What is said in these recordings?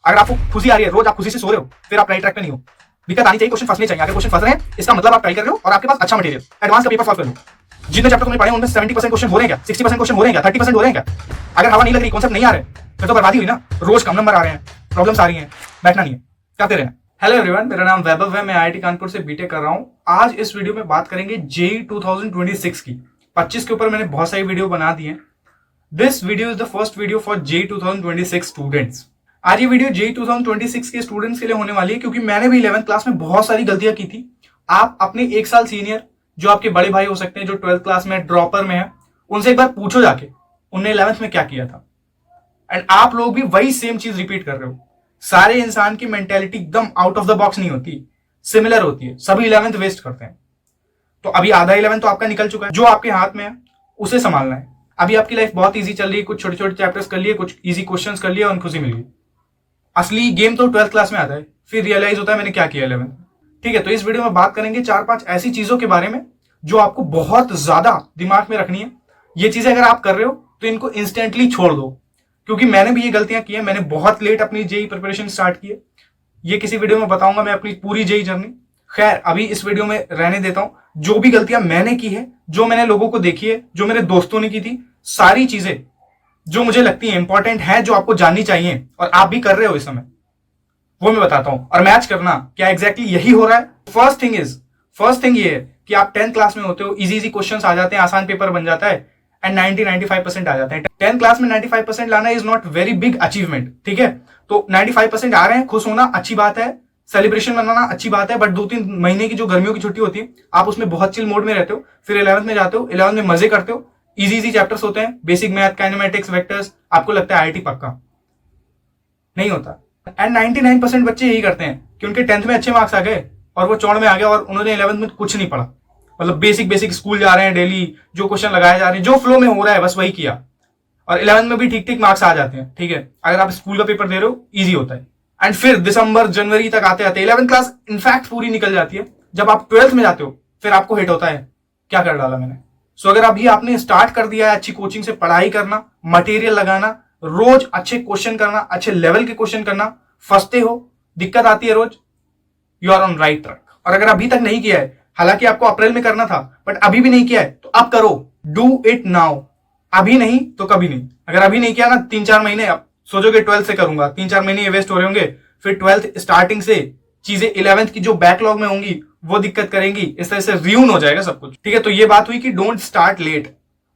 अगर आपको खुशी आ रही है, रोज आप खुशी से सो रहे हो, फिर आप राइट ट्रैक पे नहीं हो। दिक्कत आनी चाहिए, क्वेश्चन फंसने चाहिए। अगर क्वेश्चन फंस रहे हैं इसका मतलब आप ट्राई कर रहे हो और आपके पास अच्छा मटेरियल। एडवांस का पेपर सॉल्व कर लो। जितने चैप्टर तुमने पढ़े उनमें 70% क्वेश्चन हो रहे हैं क्या, 60% क्वेश्चन हो रहे हैं क्या, 30% हो रहे हैं क्या? अगर हवा नहीं लग रही, कॉन्सेप्ट नहीं आ रहे, फिर तो बर्बादी हुई ना। रोज कम नंबर आ रहे हैं, प्रॉब्लम्स आ रही हैं, बैठना नहीं है, करते रहना। हेलो एवरीवन, मेरा नाम वैभव है, मैं आईआईटी कानपुर से बीटेक कर रहा हूं। आज इस वीडियो में बात करेंगे जेईई 2026 की। 25 के ऊपर मैंने बहुत सारी वीडियो बना दी है। This video is the first video for JEE 2026 students. आज ये वीडियो जेईई 2026 के स्टूडेंट्स के लिए होने वाली है, क्योंकि मैंने भी 11th क्लास में बहुत सारी गलतियां की थी। आप अपने एक साल सीनियर, जो आपके बड़े भाई हो सकते हैं, जो 12th क्लास में ड्रॉपर में है, उनसे एक बार पूछो जाके उनने 11th में क्या किया था। एंड आप लोग भी वही सेम चीज रिपीट कर रहे हो। सारे इंसान की मेंटेलिटी एकदम आउट ऑफ द बॉक्स नहीं होती, सिमिलर होती है। सभी 11th वेस्ट करते हैं। तो अभी आधा 11th तो आपका निकल चुका है, जो आपके हाथ में है उसे संभालना है। अभी आपकी लाइफ बहुत इजी चल रही है, कुछ छोटे छोटे चैप्टर्स कर लिए, कुछ इजी क्वेश्चंस कर लिए और खुशी मिल गई। असली गेम तो 12th क्लास में आता है, फिर रियलाइज होता है मैंने क्या किया 11th। ठीक है, तो इस वीडियो में बात करेंगे 4-5 ऐसी चीजों के बारे में जो आपको बहुत ज्यादा दिमाग में रखनी है। ये चीजें अगर आप कर रहे हो तो इनको इंस्टेंटली छोड़ दो, क्योंकि मैंने भी ये गलतियां की है। मैंने बहुत लेट अपनी जेईई प्रिपरेशन स्टार्ट की है। ये किसी वीडियो में बताऊंगा मैं अपनी पूरी जेईई जर्नी। खैर, अभी इस वीडियो में रहने देता हूं। जो भी गलतियां मैंने की है, जो मैंने लोगों को देखी है, जो मेरे दोस्तों ने की थी, सारी चीजें जो मुझे लगती है इंपॉर्टेंट है, जो आपको जाननी चाहिए और आप भी कर रहे हो इस समय, वो मैं बताता हूं। और मैच करना क्या एग्जैक्टली यही हो रहा है। फर्स्ट थिंग ये है कि आप 10th क्लास में होते हो, इजी क्वेश्चंस आ जाते हैं, आसान पेपर बन जाता है एंड 90-95% आ जाते हैं। 10th क्लास में 95% लाना is not very big achievement. ठीक है, तो 95% आ रहे हैं, खुश होना अच्छी बात है, सेलिब्रेशन मनाना अच्छी बात है। बट 2-3 महीने की जो गर्मियों की छुट्टी होती है, आप उसमें बहुत चिल मोड में रहते हो। फिर 11th में जाते हो, 11th में मजे करते हो, इजी चैप्टर्स होते हैं, बेसिक मैथ, काइनेमेटिक्स, वेक्टर्स। आपको लगता है आईआईटी पक्का नहीं होता। एंड 99% बच्चे यही करते हैं कि उनके 10th में अच्छे मार्क्स आ गए और वो चौड़ में आ गया और उन्होंने 11th में कुछ नहीं पढ़ा। मतलब बेसिक स्कूल जा रहे हैं डेली, जो क्वेश्चन लगाए जा रहे हैं, जो फ्लो में हो रहा है बस वही किया, और 11th में भी ठीक ठीक मार्क्स आ जाते हैं। ठीक है, अगर आप स्कूल का पेपर दे रहे हो इजी होता है। एंड फिर दिसंबर जनवरी तक आते आते 11th क्लास इनफैक्ट पूरी निकल जाती है। जब आप 12th में जाते हो फिर आपको हिट होता है क्या कर डाला मैंने। सो अगर अभी आपने स्टार्ट कर दिया है अच्छी कोचिंग से पढ़ाई करना, मटेरियल लगाना, रोज अच्छे क्वेश्चन करना, अच्छे लेवल के क्वेश्चन करना, फंसते हो, दिक्कत आती है रोज, you are on right track. और अगर अभी तक नहीं किया है, हालांकि आपको अप्रैल में करना था बट अभी भी नहीं किया है, तो अब करो। Do it now. अभी नहीं तो कभी नहीं। अगर अभी नहीं किया ना, 3-4 महीने आप सोचोगे 12th से करूंगा, 3-4 महीने वेस्ट हो रहे होंगे। फिर 12th स्टार्टिंग से चीजें 11th की जो बैकलॉग में होंगी वो दिक्कत करेंगी। इस तरह से रियून हो जाएगा सब कुछ। ठीक है, तो ये बात हुई कि डोंट स्टार्ट लेट।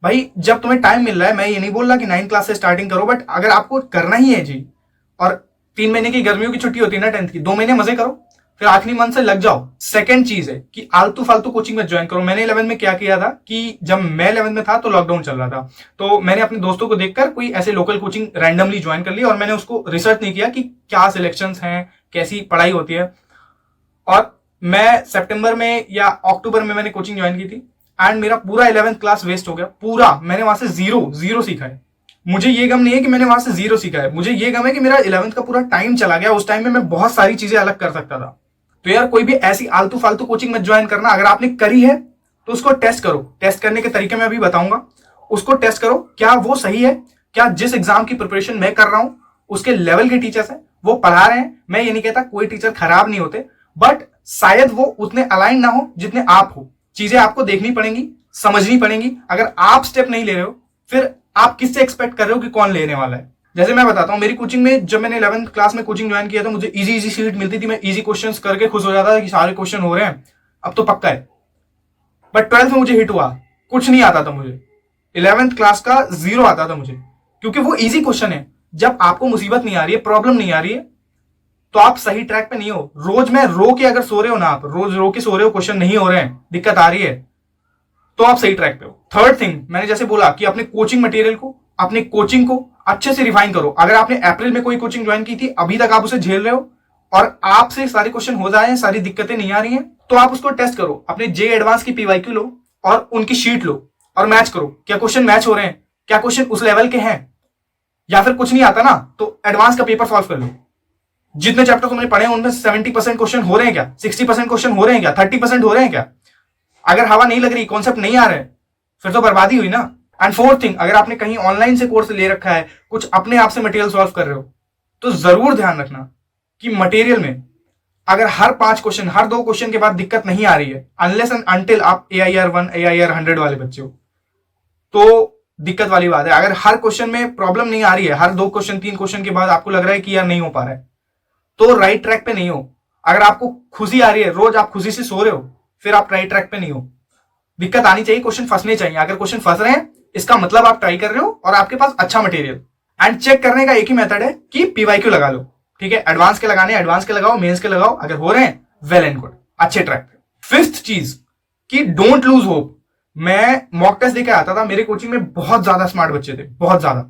भाई जब तुम्हें टाइम मिल रहा है, मैं ये नहीं बोल रहा कि 9th क्लास से स्टार्टिंग करो, बट अगर आपको करना ही है जी, और 3 महीने की गर्मियों की छुट्टी होती है ना 10th की, 2 महीने मजे करो, फिर आखिरी मंथ से लग जाओ। सेकंड चीज है कि आलतू फालतू कोचिंग में ज्वाइन करो। मैंने 11th में क्या किया था कि जब मैं 11th में था तो लॉकडाउन चल रहा था, तो मैंने अपने दोस्तों को देखकर कोई ऐसे लोकल कोचिंग रैंडमली ज्वाइन कर ली, और मैंने उसको रिसर्च नहीं किया कि क्या सिलेक्शंस हैं, कैसी पढ़ाई होती है। और मैं सितंबर में या अक्टूबर में मैंने कोचिंग ज्वाइन की थी एंड मेरा पूरा 11th क्लास वेस्ट हो गया। पूरा मैंने वहां से जीरो सीखा है। मुझे ये गम नहीं है कि मैंने वहां से जीरो सीखा है, मुझे ये गम है कि मेरा 11th का पूरा टाइम चला गया। उस टाइम में मैं बहुत सारी चीजें अलग कर सकता था। तो यार कोई भी ऐसी आलतू फालतू कोचिंग मत ज्वाइन करना। अगर आपने करी है तो उसको टेस्ट करो। टेस्ट करने के तरीके मैं अभी बताऊंगा, उसको टेस्ट करो क्या वो सही है, क्या जिस एग्जाम की प्रिपरेशन मैं कर रहा हूं उसके लेवल के टीचर्स हैं, वो पढ़ा रहे हैं। मैं ये नहीं कहता कोई टीचर खराब नहीं होते, बट शायद वो उतने अलाइन ना हो जितने आप हो। चीजें आपको देखनी पड़ेंगी, समझनी पड़ेंगी। अगर आप स्टेप नहीं ले रहे हो, फिर आप किससे एक्सपेक्ट कर रहे हो कि कौन लेने वाला है। जैसे मैं बताता हूं, मेरी कोचिंग में जब मैंने 11th क्लास में कोचिंग ज्वाइन किया था, मुझे इजी सीट मिलती थी। मैं इजी क्वेश्चंस करके खुश हो जाता था कि सारे क्वेश्चन हो रहे हैं, अब तो पक्का है। बट 12th में मुझे हिट हुआ, कुछ नहीं आता था मुझे। 11th क्लास का 0 आता था मुझे, क्योंकि वो इजी क्वेश्चन है। जब आपको मुसीबत नहीं आ रही है, प्रॉब्लम नहीं आ रही है, तो आप सही ट्रैक पे नहीं हो। रोज में रो के अगर सो रहे हो ना, आप रोज रो के सो रहे हो, क्वेश्चन नहीं हो रहे हैं, दिक्कत आ रही है, तो आप सही ट्रैक पे हो। थर्ड थिंग, मैंने जैसे बोला कि अपने कोचिंग मटेरियल को, अपने कोचिंग को अच्छे से रिफाइन करो। अगर आपने अप्रैल में कोई कोचिंग ज्वाइन की थी, अभी तक आप उसे झेल रहे हो और आपसे सारे क्वेश्चन हो जाए, सारी दिक्कतें नहीं आ रही हैं, तो आप उसको टेस्ट करो। अपने जेईई एडवांस की पीवाईक्यू लो और उनकी शीट लो और मैच करो। क्या क्वेश्चन मैच हो रहे हैं, क्या क्वेश्चन उस लेवल के हैं। या फिर कुछ नहीं आता ना, तो एडवांस का पेपर सॉल्व कर लो। जितने चैप्टर तुमने पढ़े उनमें 70% क्वेश्चन हो रहे हैं क्या, 60% क्वेश्चन हो रहे हैं क्या, 30% हो रहे हैं क्या। अगर हवा नहीं लग रही, कॉन्सेप्ट नहीं आ रहे, फिर तो बर्बादी हुई ना। एंड फोर्थ थिंग, अगर आपने कहीं ऑनलाइन से कोर्स ले रखा है, कुछ अपने आप से मटेरियल सॉल्व कर रहे हो, तो जरूर ध्यान रखना कि मटेरियल में अगर हर 5 क्वेश्चन, हर 2 क्वेश्चन के बाद दिक्कत नहीं आ रही है, अनलेस एंड अनटिल आप AIR 1 AIR 100 वाले बच्चे हो, तो दिक्कत वाली बात है। अगर हर क्वेश्चन में प्रॉब्लम नहीं आ रही है, हर 2 क्वेश्चन 3 क्वेश्चन के बाद आपको लग रहा है कि यार नहीं हो पा रहा है, तो राइट ट्रैक पे नहीं हो। अगर आपको खुशी आ रही है, रोज आप खुशी से सो रहे हो, फिर आप राइट ट्रैक पे नहीं हो। दिक्कत आनी चाहिए, क्वेश्चन फंसने चाहिए। अगर क्वेश्चन फंस रहे हैं, इसका मतलब आप ट्राई कर रहे हो और आपके पास अच्छा मटेरियल। एंड चेक करने का एक ही मेथड है कि PYQ लगा लो, ठीक है। एडवांस के लगाने, एडवांस के लगाओ, मेंस के लगाओ। अगर हो रहे हैं, वेल एंड गुड, अच्छे ट्रैक पे। फिफ्थ चीज कि डोंट लूज होप। मैं मॉक टेस्ट देकर आता था, मेरे कोचिंग में बहुत ज्यादा स्मार्ट बच्चे थे, बहुत ज्यादा।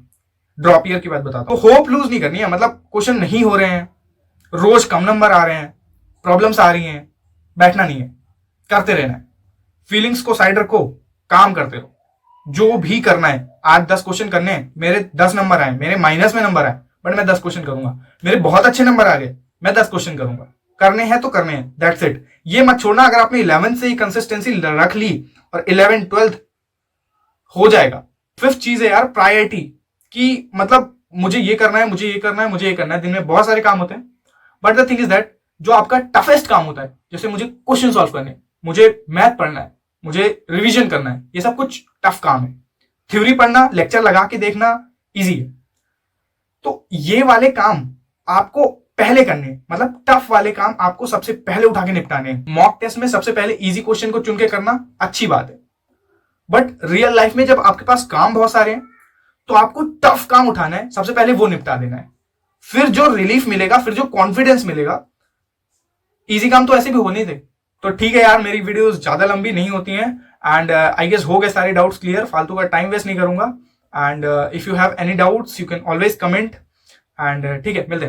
ड्रॉप ईयर की बात बताता हूं। तो होप लूज नहीं करनी है, मतलब क्वेश्चन नहीं हो रहे हैं, रोज कम नंबर आ रहे हैं, प्रॉब्लम्स आ रही हैं, बैठना नहीं है, करते रहना है। फीलिंग्स को साइड रखो, काम करते रहो। जो भी करना है, आज 10 क्वेश्चन करने हैं, मेरे 10 नंबर आए, मेरे माइनस में नंबर आए, बट मैं 10 क्वेश्चन करूंगा। मेरे बहुत अच्छे नंबर आ गए, मैं 10 क्वेश्चन करूंगा। करने हैं तो करने हैं, दैट्स इट। ये मत छोड़ना, अगर आपने 11th से ही कंसिस्टेंसी रख ली और 11th 12th हो जाएगा। फिफ्थ चीज है यार, प्रायोरिटी। कि मतलब मुझे ये करना है, मुझे ये करना है, मुझे ये करना है। दिन में बहुत सारे काम होते हैं, but the thing is that जो आपका टफेस्ट काम होता है, जैसे मुझे क्वेश्चन सॉल्व करने, मुझे मैथ पढ़ना है, मुझे रिवीजन करना है, ये सब कुछ टफ काम है। थ्योरी पढ़ना, लेक्चर लगा के देखना इजी है। तो ये वाले काम आपको पहले करने, मतलब टफ वाले काम आपको सबसे पहले उठा के निपटाने। मॉक टेस्ट में सबसे पहले इजी क्वेश्चन को चुन के करना अच्छी बात है, बट रियल लाइफ में जब आपके पास काम बहुत सारे हैं, तो आपको टफ काम उठाना है, सबसे पहले वो निपटा देना है। फिर जो रिलीफ मिलेगा, फिर जो कॉन्फिडेंस मिलेगा, इजी काम तो ऐसे भी होने थे। तो ठीक है यार, मेरी वीडियोस ज्यादा लंबी नहीं होती हैं, एंड आई गेस हो गए सारे डाउट्स क्लियर। फालतू का टाइम वेस्ट नहीं करूंगा। And if you have any doubts, you can always comment. And ठीक है, मिलते हैं।